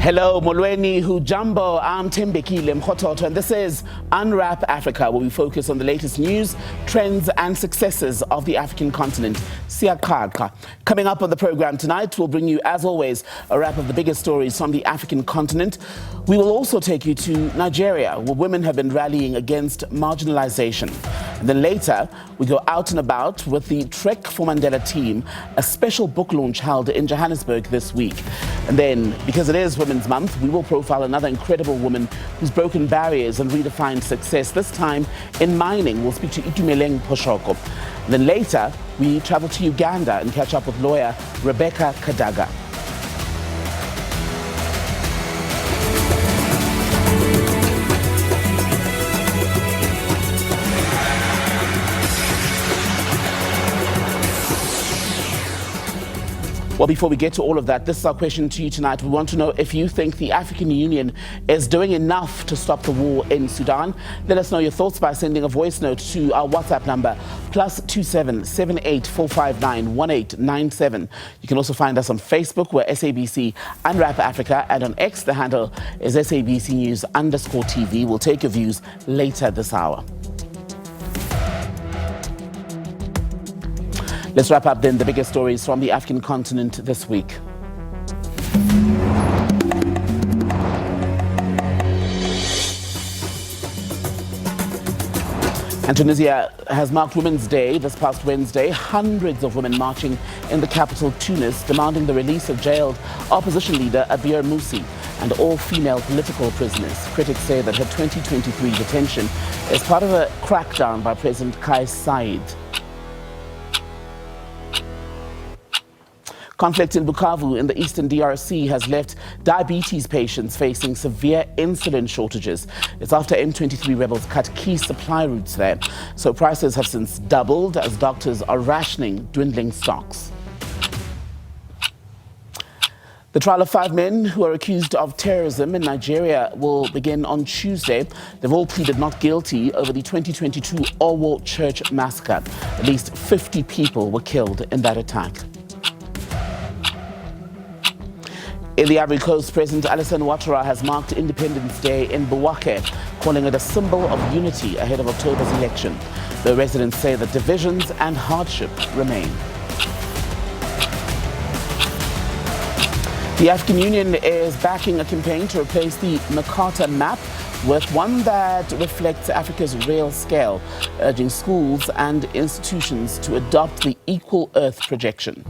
Hello, Molweni Hujambo. I'm Thembekile Mrototo, and this is Unwrap Africa, where we focus on the latest news, trends, and successes of the African continent. Siyaqaqa. Coming up on the program tonight, we'll bring you, as always, a wrap of the biggest stories from the African continent. We will also take you to Nigeria, where women have been rallying against marginalization. And then later, we go out and about with the Trek for Mandela team, a special book launch held in Johannesburg this week. And then, because it is Women's Month, we will profile another incredible woman who's broken barriers and redefined success, this time in mining. We'll speak to Itumeleng Phoshoko. And then later, we travel to Uganda and catch up with lawyer Rebecca Kadaga. Well, before we get to all of that, this is our question to you tonight. We want to know if you think the African Union is doing enough to stop the war in Sudan. Let us know your thoughts by sending a voice note to our WhatsApp number, +27 78459 1897. You can also find us on Facebook, we're SABC Unwrap Africa, and on X, the handle is SABC News_TV. We'll take your views later this hour. Let's wrap up then the biggest stories from the African continent this week. And Tunisia has marked Women's Day this past Wednesday. Hundreds of women marching in the capital, Tunis, demanding the release of jailed opposition leader Abir Moussi and all female political prisoners. Critics say that her 2023 detention is part of a crackdown by President Kais Saied. Conflict in Bukavu in the eastern DRC has left diabetes patients facing severe insulin shortages. It's after M23 rebels cut key supply routes there. So prices have since doubled as doctors are rationing dwindling stocks. The trial of 5 men who are accused of terrorism in Nigeria will begin on Tuesday. They've all pleaded not guilty over the 2022 Owo Church massacre. At least 50 people were killed in that attack. In the Ivory Coast, President Alassane Ouattara has marked Independence Day in Bouaké, calling it a symbol of unity ahead of October's election. The residents say that divisions and hardship remain. The African Union is backing a campaign to replace the Mercator map with one that reflects Africa's real scale, urging schools and institutions to adopt the Equal Earth projection.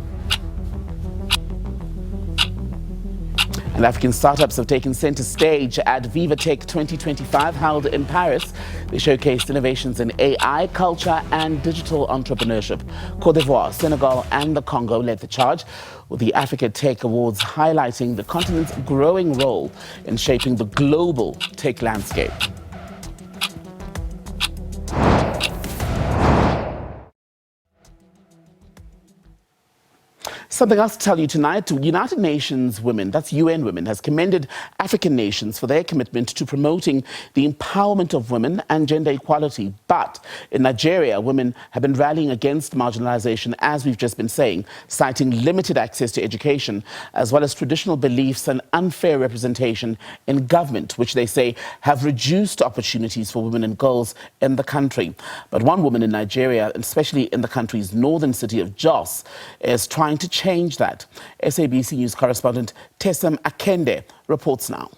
And African startups have taken center stage at VivaTech 2025 held in Paris. They showcased innovations in AI, culture and digital entrepreneurship. Côte d'Ivoire, Senegal and the Congo led the charge, with the Afric Tech Awards highlighting the continent's growing role in shaping the global tech landscape. Something else to tell you tonight. United Nations Women, that's UN Women, has commended African nations for their commitment to promoting the empowerment of women and gender equality. But in Nigeria, women have been rallying against marginalization, as we've just been saying, citing limited access to education, as well as traditional beliefs and unfair representation in government, which they say have reduced opportunities for women and girls in the country. But one woman in Nigeria, especially in the country's northern city of Jos, is trying to change that. SABC News correspondent Tesem Alende reports now.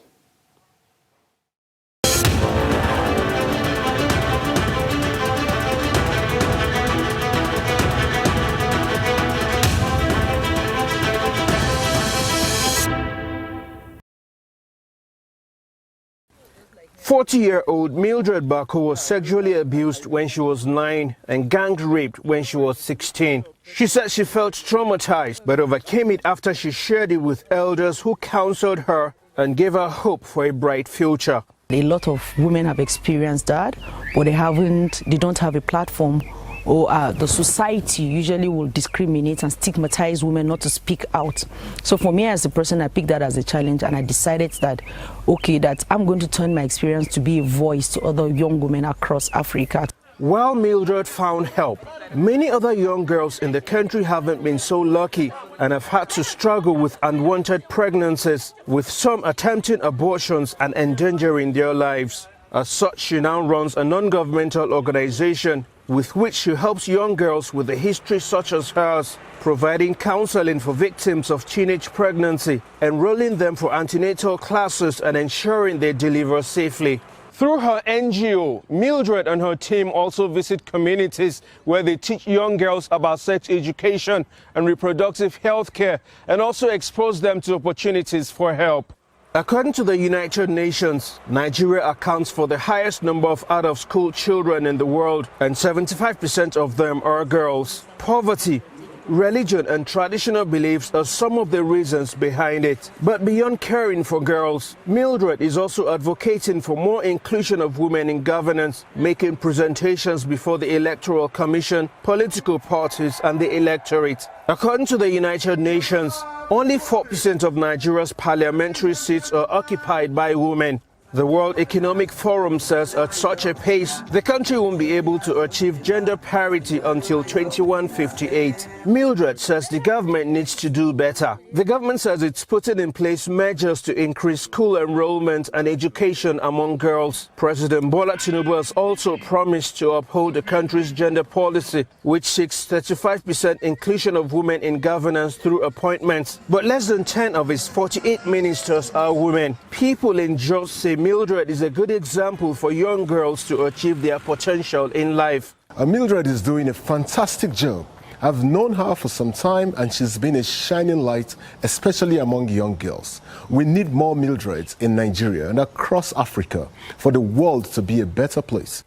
Forty-year-old Mildred Bako was sexually abused when she was 9 and gang raped when she was 16. She said she felt traumatized but overcame it after she shared it with elders who counseled her and gave her hope for a bright future. A lot of women have experienced that, but they don't have a platform, or the society usually will discriminate and stigmatize women not to speak out. So for me as a person, I picked that as a challenge, and I decided that, okay, that I'm going to turn my experience to be a voice to other young women across Africa. While Mildred found help, many other young girls in the country haven't been so lucky and have had to struggle with unwanted pregnancies, with some attempting abortions and endangering their lives. As such, she now runs a non-governmental organization with which she helps young girls with a history such as hers, providing counseling for victims of teenage pregnancy, enrolling them for antenatal classes and ensuring they deliver safely. Through her NGO, Mildred and her team also visit communities where they teach young girls about sex education and reproductive health care and also expose them to opportunities for help. According to the United Nations, Nigeria accounts for the highest number of out-of-school children in the world, and 75% of them are girls. Poverty, religion and traditional beliefs are some of the reasons behind it. But beyond caring for girls, Mildred is also advocating for more inclusion of women in governance, making presentations before the Electoral Commission, political parties and the electorate. According to the United Nations, only 4% of Nigeria's parliamentary seats are occupied by women. The World Economic Forum says at such a pace, the country won't be able to achieve gender parity until 2158. Mildred says the government needs to do better. The government says it's putting in place measures to increase school enrollment and education among girls. President Bola Tinubu has also promised to uphold the country's gender policy, which seeks 35% inclusion of women in governance through appointments. But less than 10 of its 48 ministers are women. People in Jos say Mildred is a good example for young girls to achieve their potential in life. Mildred is doing a fantastic job. I've known her for some time and she's been a shining light, especially among young girls. We need more Mildreds in Nigeria and across Africa for the world to be a better place.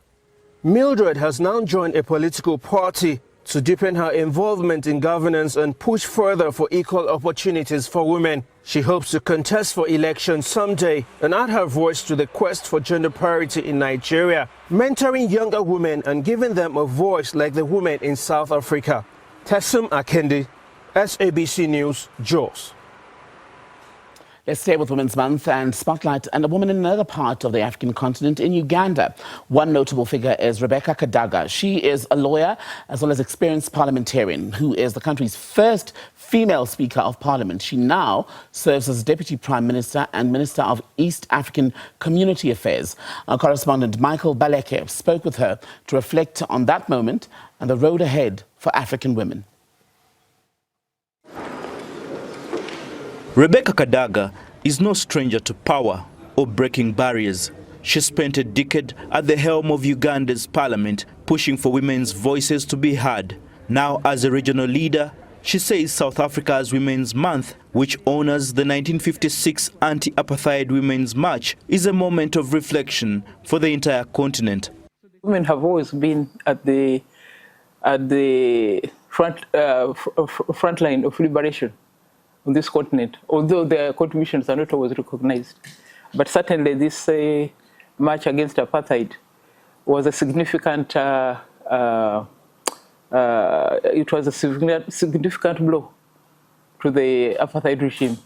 Mildred has now joined a political party to deepen her involvement in governance and push further for equal opportunities for women. She hopes to contest for election someday and add her voice to the quest for gender parity in Nigeria, mentoring younger women and giving them a voice like the women in South Africa. Tesem Alende, SABC News, Jos. Let's stay with Women's Month and spotlight and a woman in another part of the African continent, in Uganda. One notable figure is Rebecca Kadaga. She is a lawyer as well as experienced parliamentarian who is the country's first female Speaker of Parliament. She now serves as Deputy Prime Minister and Minister of East African Community Affairs. Our correspondent Michael Baleke spoke with her to reflect on that moment and the road ahead for African women. Rebecca Kadaga is no stranger to power or breaking barriers. She spent a decade at the helm of Uganda's parliament, pushing for women's voices to be heard. Now, as a regional leader, she says South Africa's Women's Month, which honors the 1956 anti-apartheid Women's March, is a moment of reflection for the entire continent. Women have always been at the front line of liberation on this continent, although their contributions are not always recognized. But certainly this march against apartheid was a significant, significant blow to the apartheid regime.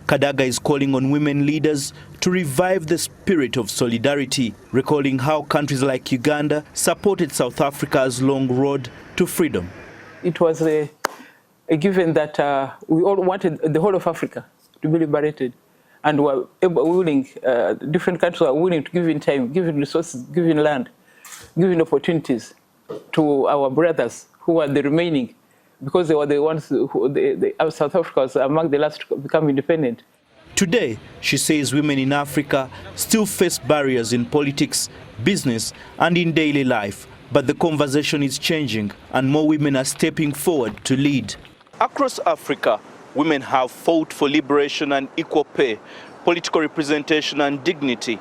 Kadaga is calling on women leaders to revive the spirit of solidarity, recalling how countries like Uganda supported South Africa's long road to freedom. It was a given that we all wanted the whole of Africa to be liberated, and were willing, different countries were willing to give in time, giving resources, giving land, giving opportunities to our brothers who are the remaining, because they were the ones who, South Africa was among the last to become independent. Today, she says women in Africa still face barriers in politics, business, and in daily life. But the conversation is changing, and more women are stepping forward to lead. Across Africa, women have fought for liberation and equal pay, political representation and dignity.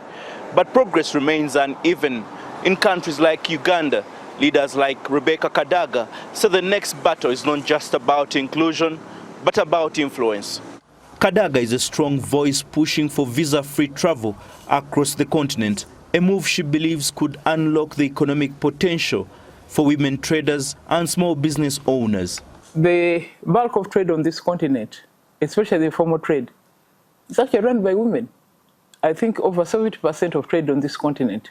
But progress remains uneven. In countries like Uganda, leaders like Rebecca Kadaga say the next battle is not just about inclusion, but about influence. Kadaga is a strong voice pushing for visa-free travel across the continent, a move she believes could unlock the economic potential for women traders and small business owners. The bulk of trade on this continent, especially the informal trade, is actually run by women. I think over 70% of trade on this continent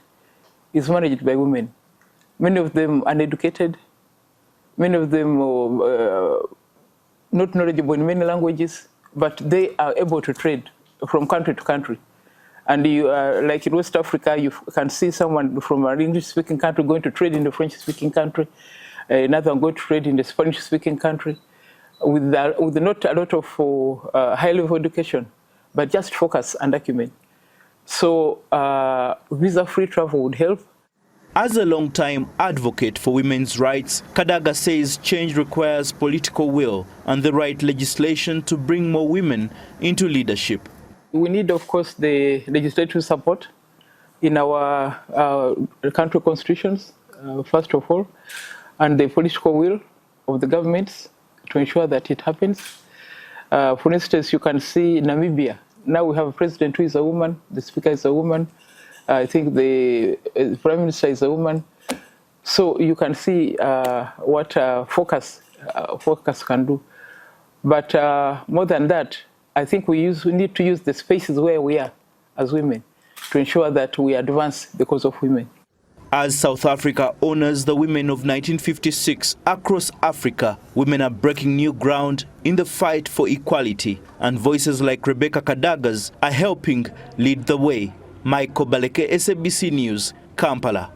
is managed by women. Many of them uneducated. Many of them not knowledgeable in many languages, but they are able to trade from country to country. And you, like in West Africa, you can see someone from an English-speaking country going to trade in the French-speaking country, another one going to trade in the Spanish-speaking country, with not a lot of high-level education, but just focus and acumen. So visa-free travel would help. As a long-time advocate for women's rights, Kadaga says change requires political will and the right legislation to bring more women into leadership. We need, of course, the legislative support in our country constitutions, first of all, and the political will of the governments to ensure that it happens. For instance, you can see Namibia. Now we have a president who is a woman, the speaker is a woman, I think the prime minister is a woman. So you can see what focus can do. But more than that, I think we need to use the spaces where we are as women to ensure that we advance the cause of women. As South Africa honors the women of 1956 across Africa, women are breaking new ground in the fight for equality, and voices like Rebecca Kadaga's are helping lead the way. Michael Baleke, SABC News, Kampala.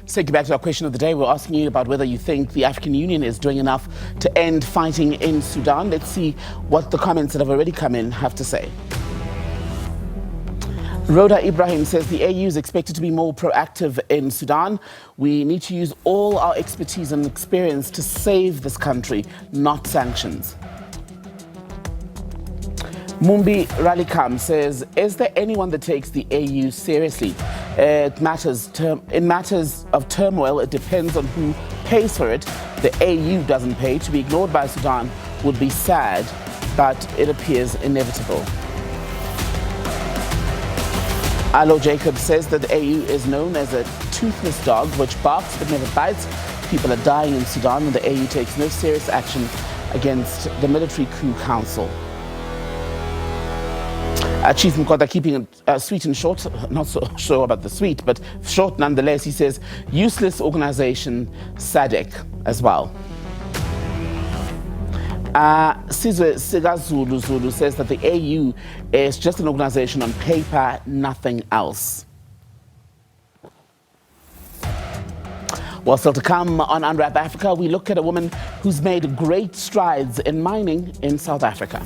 So get back to our question of the day. We're asking you about whether you think the African Union is doing enough to end fighting in Sudan. Let's see what the comments that have already come in have to say. Rhoda Ibrahim says the AU is expected to be more proactive in Sudan. We need to use all our expertise and experience to save this country, not sanctions. Mumbi Ralikam says, is there anyone that takes the AU seriously? In matters of turmoil, it depends on who pays for it. The AU doesn't pay. To be ignored by Sudan would be sad, but it appears inevitable. Alo Jacob says that the AU is known as a toothless dog which barks but never bites. People are dying in Sudan and the AU takes no serious action against the military coup council. Chief Mkoda, keeping it sweet and short, not so sure about the sweet, but short nonetheless, he says, useless organization, SADC as well. Sizwe Sigazulu Zulu says that the AU is just an organization on paper, nothing else. Well, still to come on Unwrap Africa, we look at a woman who's made great strides in mining in South Africa.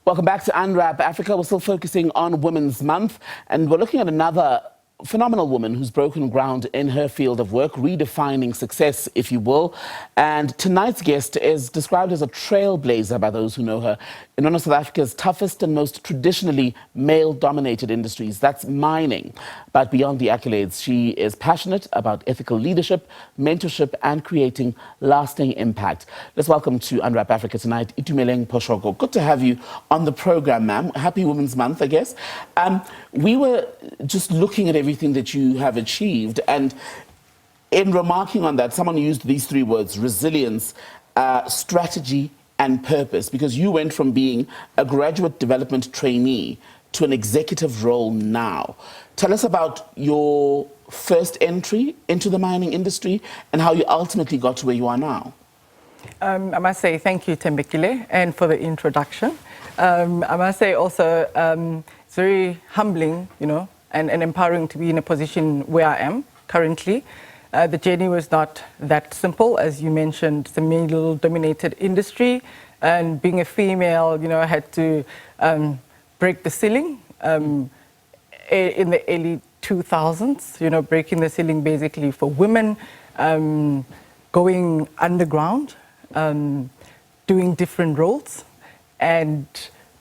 Welcome back to Unwrap Africa. We're still focusing on Women's Month, and we're looking at another phenomenal woman who's broken ground in her field of work, redefining success, if you will. And tonight's guest is described as a trailblazer by those who know her in one of South Africa's toughest and most traditionally male-dominated industries. That's mining. But beyond the accolades, she is passionate about ethical leadership, mentorship, and creating lasting impact. Let's welcome to Unwrap Africa tonight, Itumeleng Phoshoko. Good to have you on the program, ma'am. Happy Women's Month, I guess. We were just looking at everything that you have achieved, and in remarking on that, someone used these three words: resilience, strategy, and purpose, because you went from being a graduate development trainee to an executive role now. Tell us about your first entry into the mining industry and how you ultimately got to where you are now. I must say thank you, Thembekile, and for the introduction. I must say also it's very humbling, you know, and empowering to be in a position where I am currently. The journey was not that simple. As you mentioned, it's a male-dominated industry, and being a female, you know, I had to break the ceiling in the early 2000s, you know, breaking the ceiling basically for women, going underground, doing different roles and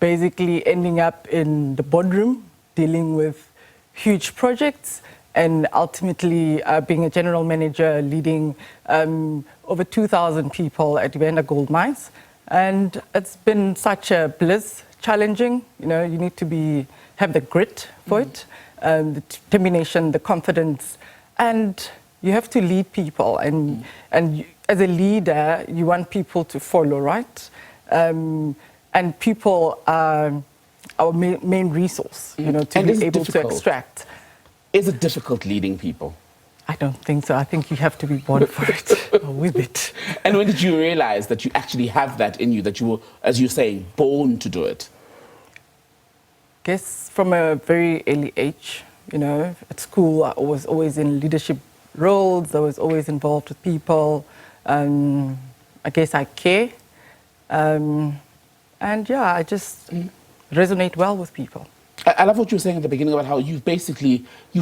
basically ending up in the boardroom dealing with huge projects and ultimately being a general manager leading over 2,000 people at Uganda Gold Mines. And it's been such a bliss, challenging. You know, you need to have the grit for it, the determination, the confidence, and you have to lead people. And as a leader, you want people to follow, right? And people are our main resource, you know, to be able to extract. Is it difficult leading people? I don't think so. I think you have to be born for it, or with it. And when did you realize that you actually have that in you, that you were, as you're saying, born to do it? I guess from a very early age, you know, at school I was always in leadership roles, I was always involved with people. I guess I care. And yeah, I just resonate well with people. I love what you were saying at the beginning about how you've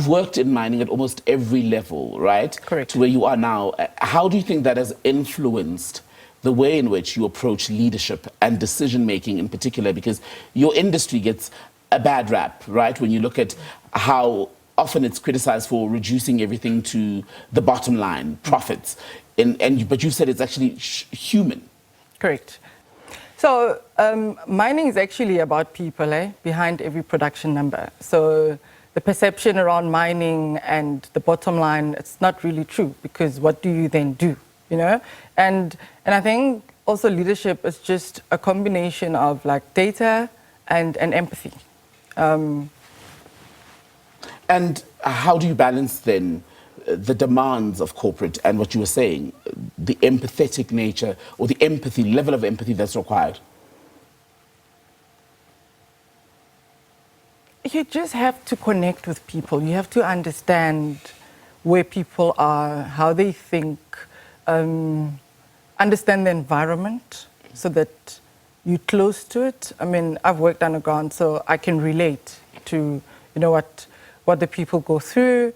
worked in mining at almost every level, right? Correct. To where you are now. How do you think that has influenced the way in which you approach leadership and decision-making in particular? Because your industry gets a bad rap, right? When you look at how often it's criticized for reducing everything to the bottom line, profits. But you said it's actually human. Correct. So mining is actually about people, behind every production number. So the perception around mining and the bottom line, it's not really true, because what do you then do, you know? And I think also leadership is just a combination of like data and empathy. And how do you balance then the demands of corporate and what you were saying, the empathetic nature or the empathy, level of empathy that's required? You just have to connect with people. You have to understand where people are, how they think, understand the environment so that you're close to it. I mean, I've worked underground, so I can relate to, you know, what the people go through.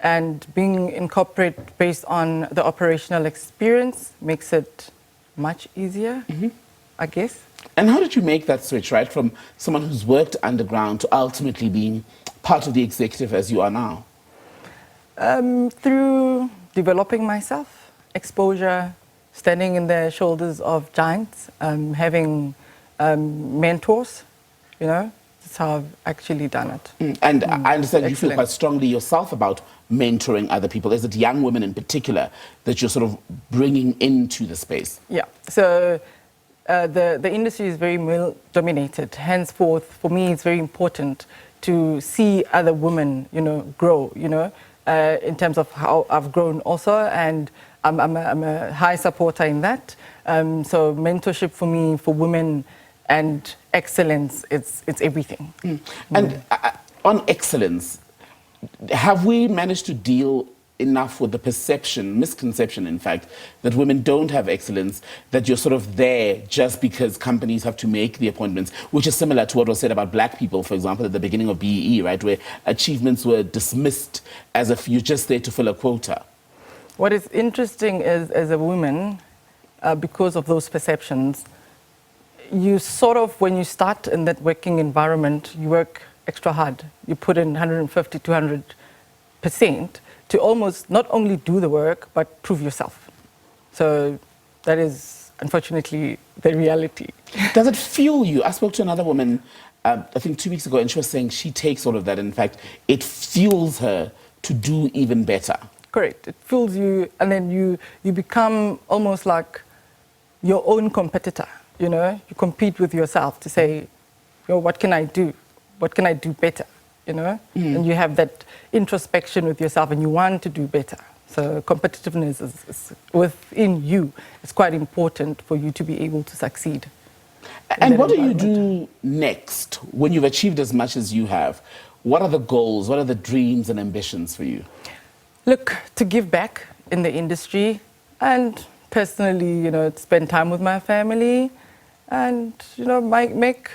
And being in corporate based on the operational experience makes it much easier, I guess. And how did you make that switch, right, from someone who's worked underground to ultimately being part of the executive as you are now? Through developing myself, exposure, standing in the shoulders of giants, having mentors, you know. That's how I've actually done it. And I understand Excellent. You feel quite strongly yourself about mentoring other people. Is it young women in particular that you're sort of bringing into the space? Yeah. So the industry is very male-dominated. Henceforth, for me, it's very important to see other women, you know, grow, you know, in terms of how I've grown also. And I'm a high supporter in that. So mentorship for me, for women, and excellence, it's everything. And on excellence, have we managed to deal enough with the perception, misconception in fact, that women don't have excellence, that you're sort of there just because companies have to make the appointments, which is similar to what was said about black people, for example, at the beginning of BEE, right, where achievements were dismissed as if you're just there to fill a quota? What is interesting is, as a woman, because of those perceptions, you sort of, when you start in that working environment, you work extra hard. You put in 150, 200% to almost not only do the work, but prove yourself. So that is, unfortunately, the reality. Does it fuel you? I spoke to another woman, I think 2 weeks ago, and she was saying she takes all of that. In fact, it fuels her to do even better. Correct. It fuels you, and then you become almost like your own competitor. You know, you compete with yourself to say, what can I do? What can I do better? You know, and you have that introspection with yourself, and you want to do better. So competitiveness is within you. It's quite important for you to be able to succeed. And what do you do next when you've achieved as much as you have? What are the goals? What are the dreams and ambitions for you? Look, to give back in the industry, and personally, you know, spend time with my family, and, you know, make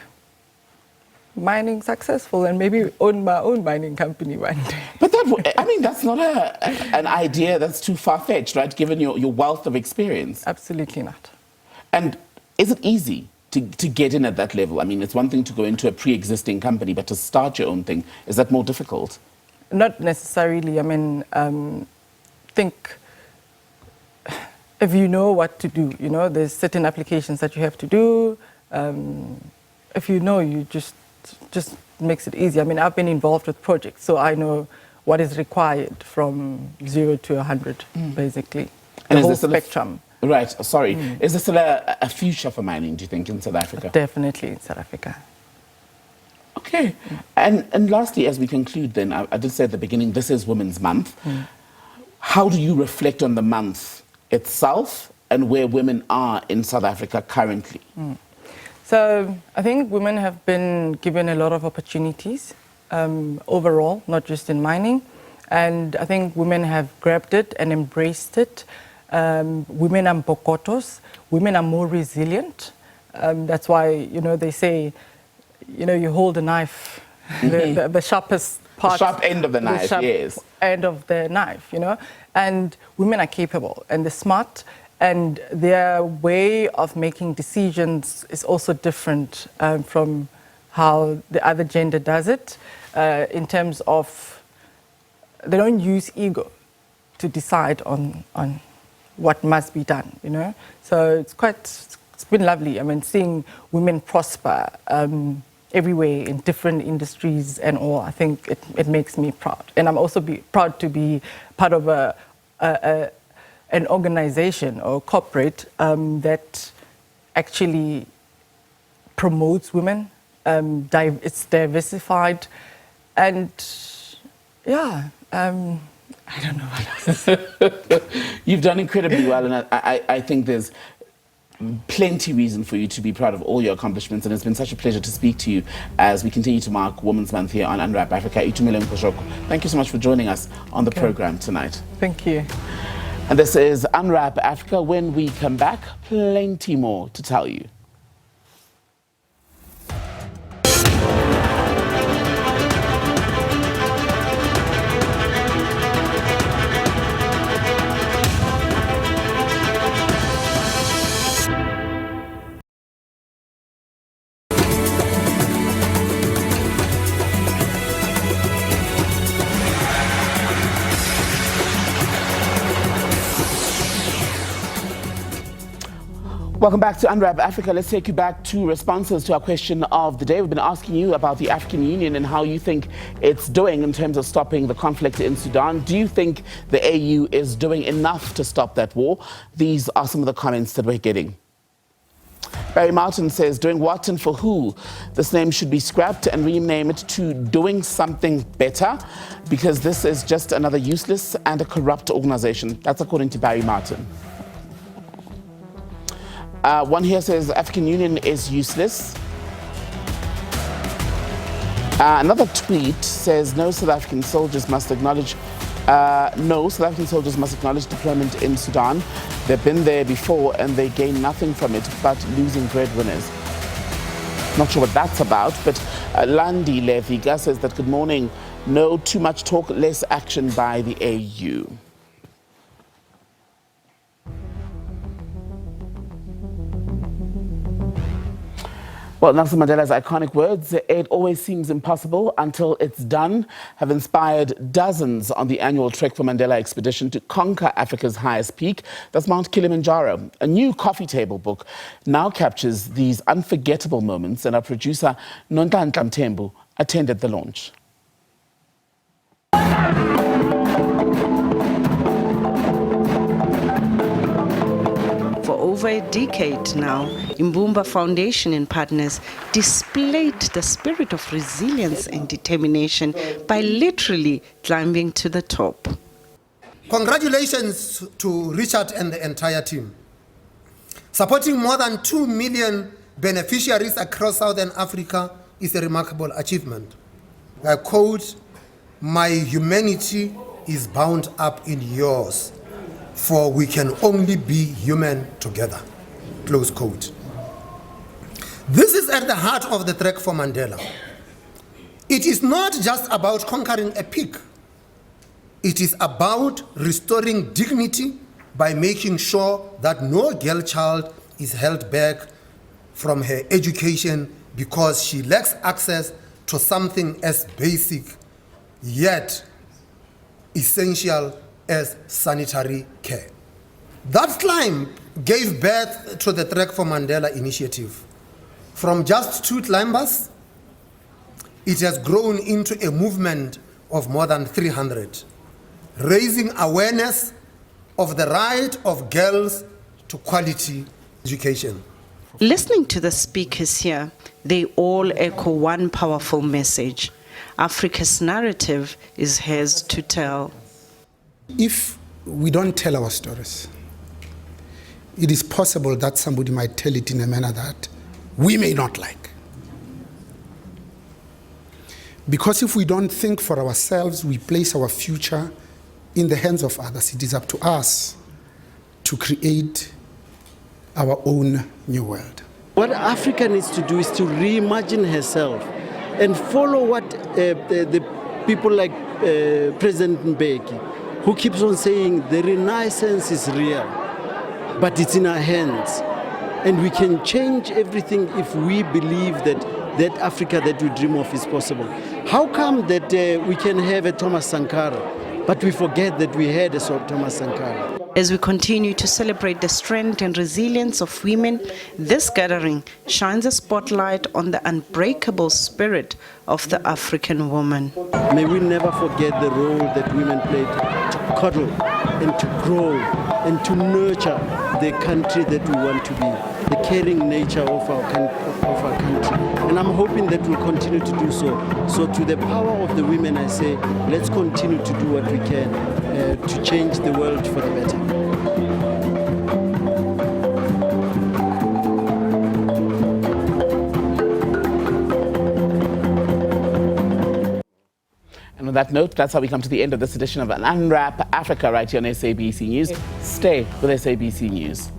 mining successful and maybe own my own mining company one day. But that's not an idea that's too far-fetched, right, given your wealth of experience. Absolutely not. And is it easy to get in at that level? I mean, it's one thing to go into a pre-existing company, but to start your own thing, is that more difficult? Not necessarily. I mean, think if you know what to do, there's certain applications that you have to do. If you know, you just makes it easy. I mean, I've been involved with projects, so I know what is required from 0 to 100, basically. The whole spectrum. Right, sorry. Is there still a future for mining, do you think, in South Africa? Definitely in South Africa. Okay. And lastly, as we conclude then, I did say at the beginning, this is Women's Month. How do you reflect on the month itself and where women are in South Africa currently? So I think women have been given a lot of opportunities overall, not just in mining. And I think women have grabbed it and embraced it. Women are mpokotos. Women are more resilient. That's why, they say, you hold a knife, the sharpest part. The sharp end of the knife, yes. End of the knife, And women are capable and they're smart. And their way of making decisions is also different from how the other gender does it, in terms of they don't use ego to decide on what must be done, So it's been lovely. I mean, seeing women prosper everywhere in different industries and all, I think it makes me proud. And I'm also proud to be part of an organization or corporate that actually promotes women. It's diversified, and I don't know what else. You've done incredibly well, and I think there's plenty reason for you to be proud of all your accomplishments, and it's been such a pleasure to speak to you as we continue to mark Women's Month here on Unwrap Africa. Itumeleng Phoshoko, thank you so much for joining us on the program tonight. Thank you. And this is Unwrap Africa. When we come back, plenty more to tell you. Welcome back to Unwrap Africa. Let's take you back to responses to our question of the day. We've been asking you about the African Union and how you think it's doing in terms of stopping the conflict in Sudan. Do you think the AU is doing enough to stop that war? These are some of the comments that we're getting. Barry Martin says, doing what and for who? This name should be scrapped and rename it to Doing Something Better, because this is just another useless and a corrupt organization. That's according to Barry Martin. One here says African Union is useless. Another tweet says no South African soldiers must acknowledge deployment in Sudan. They've been there before and they gain nothing from it but losing breadwinners. Not sure what that's about, but Landi Leviga says that good morning. No, too much talk, less action by the AU. Well, Nelson Mandela's iconic words, "It always seems impossible until it's done," have inspired dozens on the annual Trek for Mandela expedition to conquer Africa's highest peak. That's Mount Kilimanjaro. A new coffee table book now captures these unforgettable moments, and our producer, Nonhlanhla Mthembu, attended the launch. For over a decade now, Imbumba Foundation and partners displayed the spirit of resilience and determination by literally climbing to the top. Congratulations to Richard and the entire team. Supporting more than 2 million beneficiaries across Southern Africa is a remarkable achievement. I quote, "My humanity is bound up in yours, for we can only be human together," close quote. This is at the heart of the Trek for Mandela. It is not just about conquering a peak. It is about restoring dignity by making sure that no girl child is held back from her education because she lacks access to something as basic yet essential as sanitary care. That climb gave birth to the Trek for Mandela initiative. From just 2 climbers, it has grown into a movement of more than 300, raising awareness of the right of girls to quality education. Listening to the speakers here, they all echo one powerful message. Africa's narrative is hers to tell. If we don't tell our stories, it is possible that somebody might tell it in a manner that we may not like. Because if we don't think for ourselves, we place our future in the hands of others. It is up to us to create our own new world. What Africa needs to do is to reimagine herself and follow what the people like President Mbeki, who keeps on saying the Renaissance is real, but it's in our hands. And we can change everything if we believe that that Africa that we dream of is possible. How come that we can have a Thomas Sankara, but we forget that we had a Thomas Sankara? As we continue to celebrate the strength and resilience of women, this gathering shines a spotlight on the unbreakable spirit of the African woman. May we never forget the role that women played to cuddle and to grow and to nurture the country that we want to be, the caring nature of our country. And I'm hoping that we'll continue to do so. So to the power of the women, I say, let's continue to do what we can to change the world for the better. And on that note, that's how we come to the end of this edition of Unwrap Africa right here on SABC News. Stay with SABC News.